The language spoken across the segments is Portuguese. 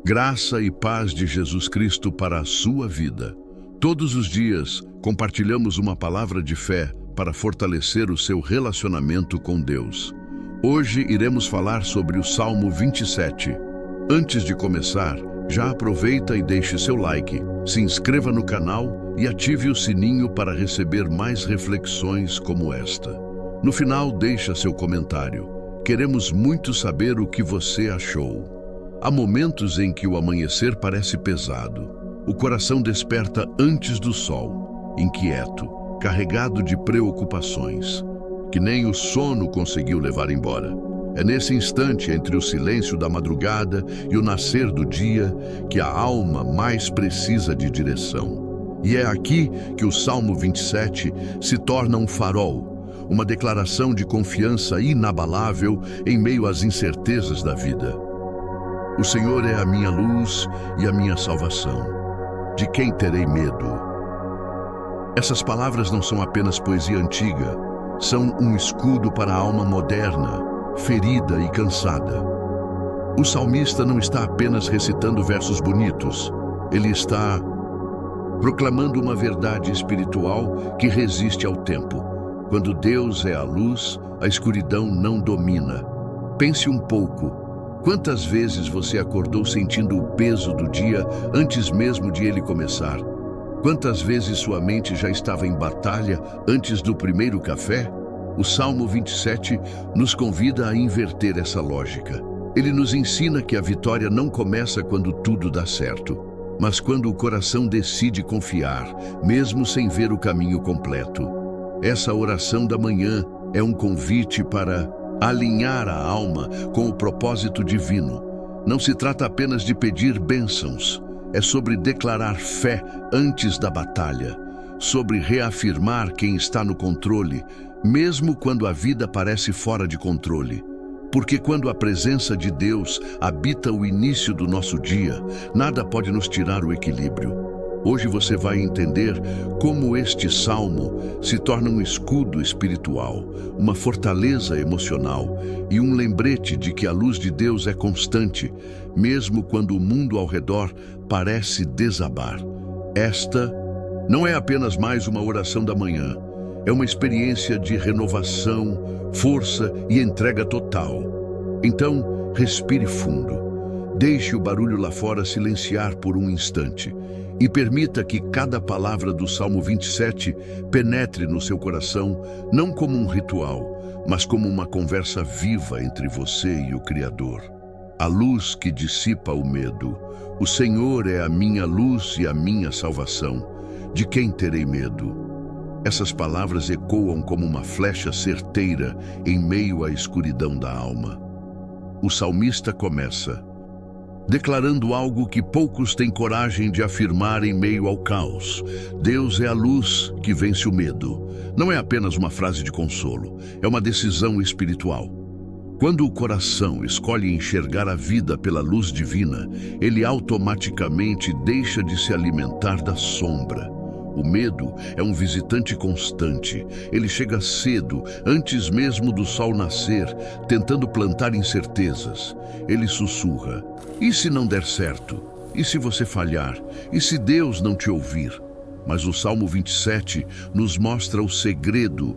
Graça e paz de Jesus Cristo para a sua vida. Todos os dias, compartilhamos uma palavra de fé para fortalecer o seu relacionamento com Deus. Hoje iremos falar sobre o Salmo 27. Antes de começar, já aproveita e deixe seu like, se inscreva no canal e ative o sininho para receber mais reflexões como esta. No final, deixa seu comentário. Queremos muito saber o que você achou. Há momentos em que o amanhecer parece pesado. O coração desperta antes do sol, inquieto, carregado de preocupações, que nem o sono conseguiu levar embora. É nesse instante, entre o silêncio da madrugada e o nascer do dia, que a alma mais precisa de direção. E é aqui que o Salmo 27 se torna um farol, uma declaração de confiança inabalável em meio às incertezas da vida. O Senhor é a minha luz e a minha salvação. De quem terei medo? Essas palavras não são apenas poesia antiga, são um escudo para a alma moderna, ferida e cansada. O salmista não está apenas recitando versos bonitos, ele está proclamando uma verdade espiritual que resiste ao tempo. Quando Deus é a luz, a escuridão não domina. Pense um pouco. Quantas vezes você acordou sentindo o peso do dia antes mesmo de ele começar? Quantas vezes sua mente já estava em batalha antes do primeiro café? O Salmo 27 nos convida a inverter essa lógica. Ele nos ensina que a vitória não começa quando tudo dá certo, mas quando o coração decide confiar, mesmo sem ver o caminho completo. Essa oração da manhã é um convite para alinhar a alma com o propósito divino. Não se trata apenas de pedir bênçãos, é sobre declarar fé antes da batalha, sobre reafirmar quem está no controle, mesmo quando a vida parece fora de controle. Porque quando a presença de Deus habita o início do nosso dia, nada pode nos tirar o equilíbrio. Hoje você vai entender como este salmo se torna um escudo espiritual, uma fortaleza emocional e um lembrete de que a luz de Deus é constante, mesmo quando o mundo ao redor parece desabar. Esta não é apenas mais uma oração da manhã, é uma experiência de renovação, força e entrega total. Então, respire fundo. Deixe o barulho lá fora silenciar por um instante e permita que cada palavra do Salmo 27 penetre no seu coração, não como um ritual, mas como uma conversa viva entre você e o Criador. A luz que dissipa o medo. O Senhor é a minha luz e a minha salvação. De quem terei medo? Essas palavras ecoam como uma flecha certeira em meio à escuridão da alma. O salmista começa declarando algo que poucos têm coragem de afirmar em meio ao caos. Deus é a luz que vence o medo. Não é apenas uma frase de consolo, é uma decisão espiritual. Quando o coração escolhe enxergar a vida pela luz divina, ele automaticamente deixa de se alimentar da sombra. O medo é um visitante constante. Ele chega cedo, antes mesmo do sol nascer, tentando plantar incertezas. Ele sussurra: e se não der certo? E se você falhar? E se Deus não te ouvir? Mas o Salmo 27 nos mostra o segredo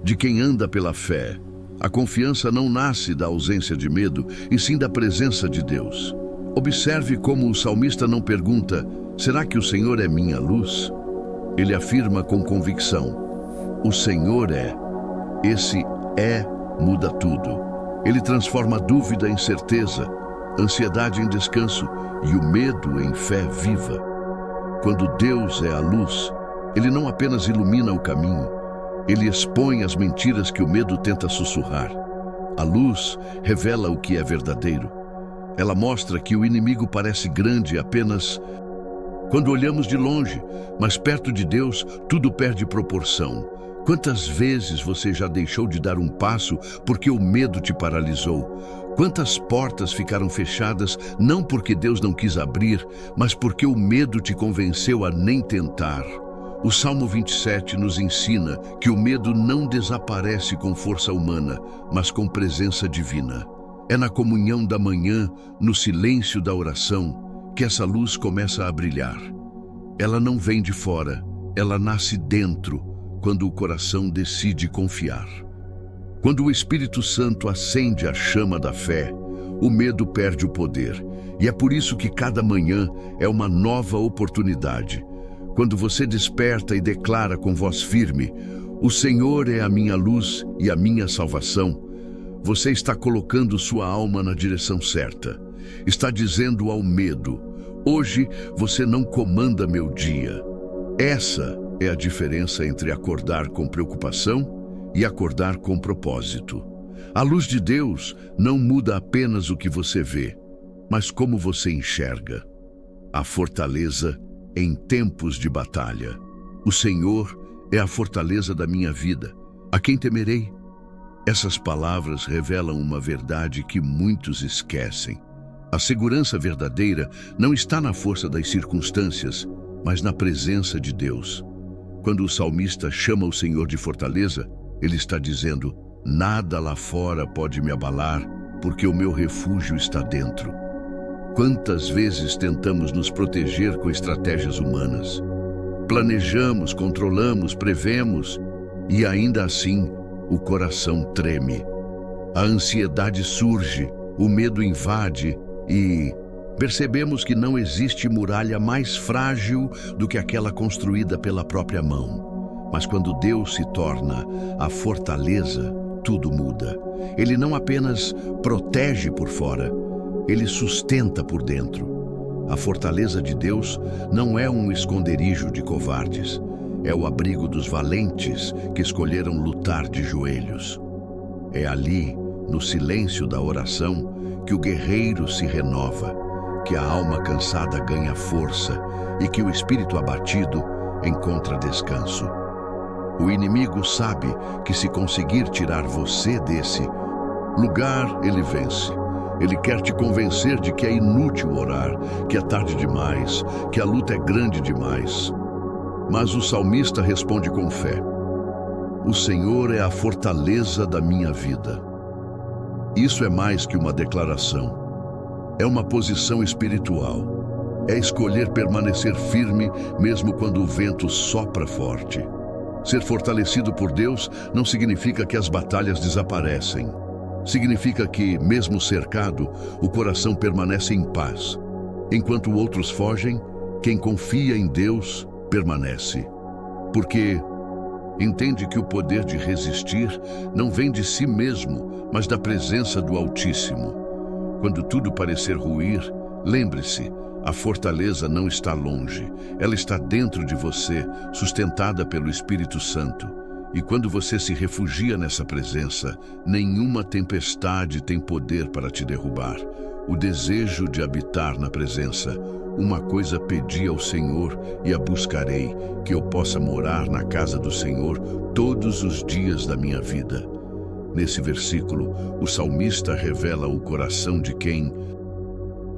de quem anda pela fé. A confiança não nasce da ausência de medo, e sim da presença de Deus. Observe como o salmista não pergunta: será que o Senhor é minha luz? Ele afirma com convicção: o Senhor é. Esse é muda tudo. Ele transforma a dúvida em certeza, ansiedade em descanso e o medo em fé viva. Quando Deus é a luz, ele não apenas ilumina o caminho, ele expõe as mentiras que o medo tenta sussurrar. A luz revela o que é verdadeiro. Ela mostra que o inimigo parece grande apenas quando olhamos de longe, mas perto de Deus, tudo perde proporção. Quantas vezes você já deixou de dar um passo porque o medo te paralisou? Quantas portas ficaram fechadas não porque Deus não quis abrir, mas porque o medo te convenceu a nem tentar? O Salmo 27 nos ensina que o medo não desaparece com força humana, mas com presença divina. É na comunhão da manhã, no silêncio da oração, que essa luz começa a brilhar. Ela não vem de fora, ela nasce dentro, quando o coração decide confiar. Quando o Espírito Santo acende a chama da fé, o medo perde o poder. E é por isso que cada manhã é uma nova oportunidade. Quando você desperta e declara com voz firme: "O Senhor é a minha luz e a minha salvação", você está colocando sua alma na direção certa. Está dizendo ao medo: "Hoje você não comanda meu dia". Essa é a diferença entre acordar com preocupação e acordar com propósito. A luz de Deus não muda apenas o que você vê, mas como você enxerga. A fortaleza em tempos de batalha. O Senhor é a fortaleza da minha vida. A quem temerei? Essas palavras revelam uma verdade que muitos esquecem. A segurança verdadeira não está na força das circunstâncias, mas na presença de Deus. Quando o salmista chama o Senhor de fortaleza, ele está dizendo: "Nada lá fora pode me abalar, porque o meu refúgio está dentro". Quantas vezes tentamos nos proteger com estratégias humanas? Planejamos, controlamos, prevemos, e ainda assim o coração treme. A ansiedade surge, o medo invade e percebemos que não existe muralha mais frágil do que aquela construída pela própria mão. Mas quando Deus se torna a fortaleza, tudo muda. Ele não apenas protege por fora, ele sustenta por dentro. A fortaleza de Deus não é um esconderijo de covardes, é o abrigo dos valentes que escolheram lutar de joelhos. É ali, no silêncio da oração, que o guerreiro se renova, que a alma cansada ganha força e que o espírito abatido encontra descanso. O inimigo sabe que se conseguir tirar você desse lugar, ele vence. Ele quer te convencer de que é inútil orar, que é tarde demais, que a luta é grande demais. Mas o salmista responde com fé: "O Senhor é a fortaleza da minha vida". Isso é mais que uma declaração. É uma posição espiritual. É escolher permanecer firme mesmo quando o vento sopra forte. Ser fortalecido por Deus não significa que as batalhas desaparecem. Significa que, mesmo cercado, o coração permanece em paz. Enquanto outros fogem, quem confia em Deus permanece. Porque entende que o poder de resistir não vem de si mesmo, mas da presença do Altíssimo. Quando tudo parecer ruir, lembre-se, a fortaleza não está longe, ela está dentro de você, sustentada pelo Espírito Santo. E quando você se refugia nessa presença, nenhuma tempestade tem poder para te derrubar. O desejo de habitar na presença: "Uma coisa pedi ao Senhor e a buscarei, que eu possa morar na casa do Senhor todos os dias da minha vida". Nesse versículo, o salmista revela o coração de quem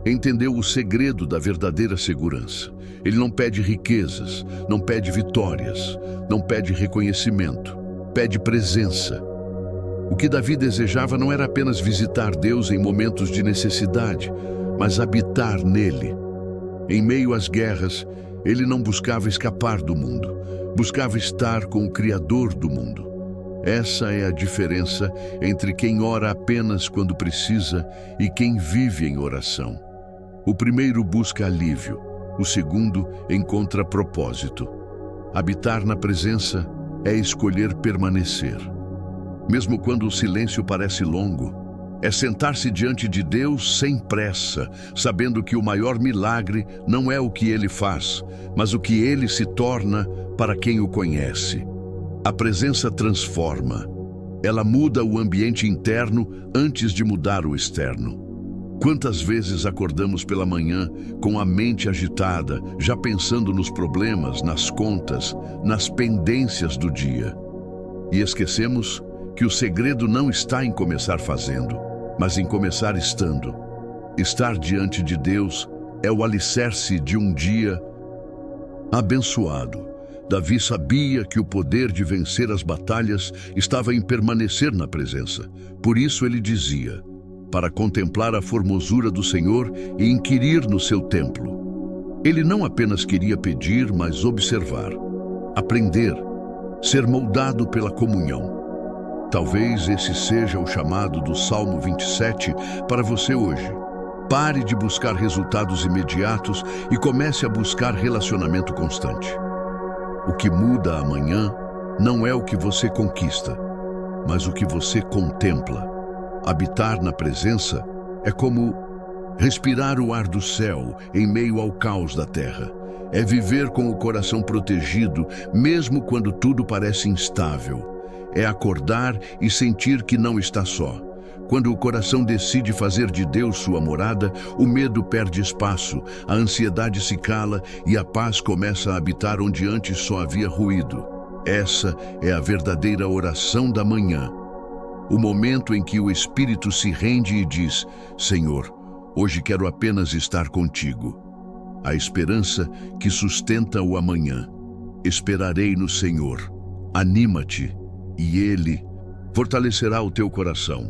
entendeu o segredo da verdadeira segurança. Ele não pede riquezas, não pede vitórias, não pede reconhecimento, pede presença. O que Davi desejava não era apenas visitar Deus em momentos de necessidade, mas habitar nele. Em meio às guerras, ele não buscava escapar do mundo, buscava estar com o Criador do mundo. Essa é a diferença entre quem ora apenas quando precisa e quem vive em oração. O primeiro busca alívio, o segundo encontra propósito. Habitar na presença é escolher permanecer. Mesmo quando o silêncio parece longo, é sentar-se diante de Deus sem pressa, sabendo que o maior milagre não é o que Ele faz, mas o que Ele se torna para quem o conhece. A presença transforma. Ela muda o ambiente interno antes de mudar o externo. Quantas vezes acordamos pela manhã com a mente agitada, já pensando nos problemas, nas contas, nas pendências do dia. E esquecemos que o segredo não está em começar fazendo, mas em começar estando. Estar diante de Deus é o alicerce de um dia abençoado. Davi sabia que o poder de vencer as batalhas estava em permanecer na presença. Por isso ele dizia: "Para contemplar a formosura do Senhor e inquirir no seu templo". Ele não apenas queria pedir, mas observar, aprender, ser moldado pela comunhão. Talvez esse seja o chamado do Salmo 27 para você hoje. Pare de buscar resultados imediatos e comece a buscar relacionamento constante. O que muda amanhã não é o que você conquista, mas o que você contempla. Habitar na presença é como respirar o ar do céu em meio ao caos da terra. É viver com o coração protegido, mesmo quando tudo parece instável. É acordar e sentir que não está só. Quando o coração decide fazer de Deus sua morada, o medo perde espaço, a ansiedade se cala e a paz começa a habitar onde antes só havia ruído. Essa é a verdadeira oração da manhã. O momento em que o Espírito se rende e diz: Senhor, hoje quero apenas estar contigo. A esperança que sustenta o amanhã. Esperarei no Senhor. Anima-te, e Ele fortalecerá o teu coração.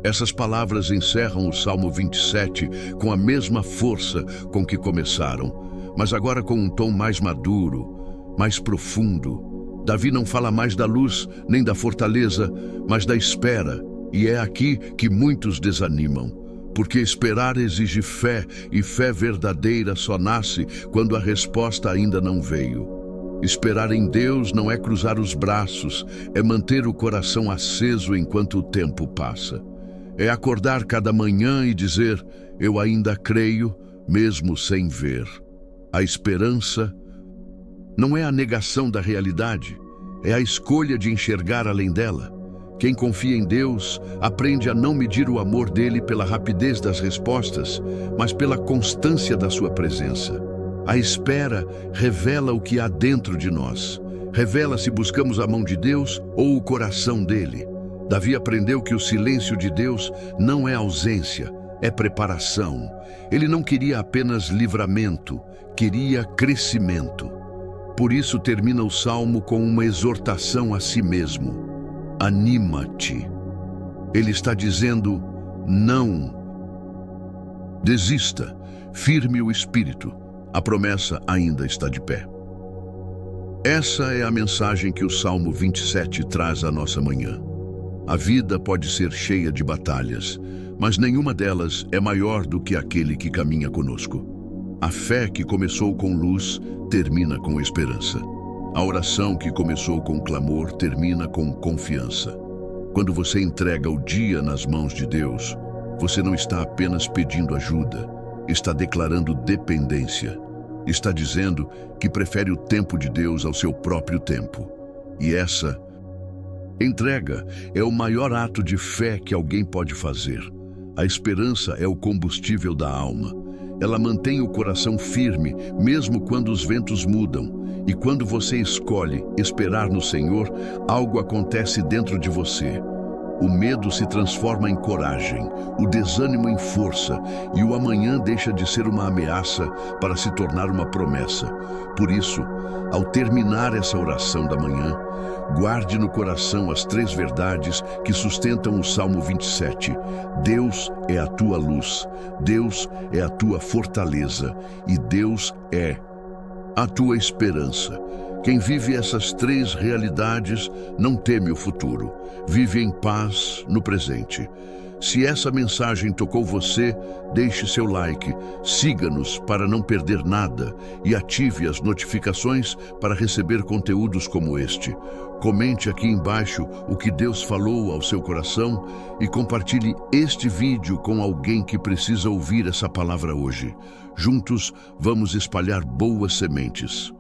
Essas palavras encerram o Salmo 27 com a mesma força com que começaram, mas agora com um tom mais maduro, mais profundo. Davi não fala mais da luz nem da fortaleza, mas da espera, e é aqui que muitos desanimam. Porque esperar exige fé, e fé verdadeira só nasce quando a resposta ainda não veio. Esperar em Deus não é cruzar os braços, é manter o coração aceso enquanto o tempo passa. É acordar cada manhã e dizer: eu ainda creio, mesmo sem ver. A esperança não é a negação da realidade, é a escolha de enxergar além dela. Quem confia em Deus aprende a não medir o amor dele pela rapidez das respostas, mas pela constância da sua presença. A espera revela o que há dentro de nós. Revela se buscamos a mão de Deus ou o coração dele. Davi aprendeu que o silêncio de Deus não é ausência, é preparação. Ele não queria apenas livramento, queria crescimento. Por isso termina o salmo com uma exortação a si mesmo. Anima-te. Ele está dizendo: não desista, firme o espírito. A promessa ainda está de pé. Essa é a mensagem que o Salmo 27 traz à nossa manhã. A vida pode ser cheia de batalhas, mas nenhuma delas é maior do que aquele que caminha conosco. A fé que começou com luz termina com esperança. A oração que começou com clamor termina com confiança. Quando você entrega o dia nas mãos de Deus, você não está apenas pedindo ajuda, está declarando dependência. Está dizendo que prefere o tempo de Deus ao seu próprio tempo. E essa entrega é o maior ato de fé que alguém pode fazer. A esperança é o combustível da alma. Ela mantém o coração firme, mesmo quando os ventos mudam. E quando você escolhe esperar no Senhor, algo acontece dentro de você. O medo se transforma em coragem, o desânimo em força, e o amanhã deixa de ser uma ameaça para se tornar uma promessa. Por isso, ao terminar essa oração da manhã, guarde no coração as 3 verdades que sustentam o Salmo 27. Deus é a tua luz, Deus é a tua fortaleza e Deus é a tua esperança. Quem vive essas 3 realidades não teme o futuro, vive em paz no presente. Se essa mensagem tocou você, deixe seu like, siga-nos para não perder nada e ative as notificações para receber conteúdos como este. Comente aqui embaixo o que Deus falou ao seu coração e compartilhe este vídeo com alguém que precisa ouvir essa palavra hoje. Juntos, vamos espalhar boas sementes.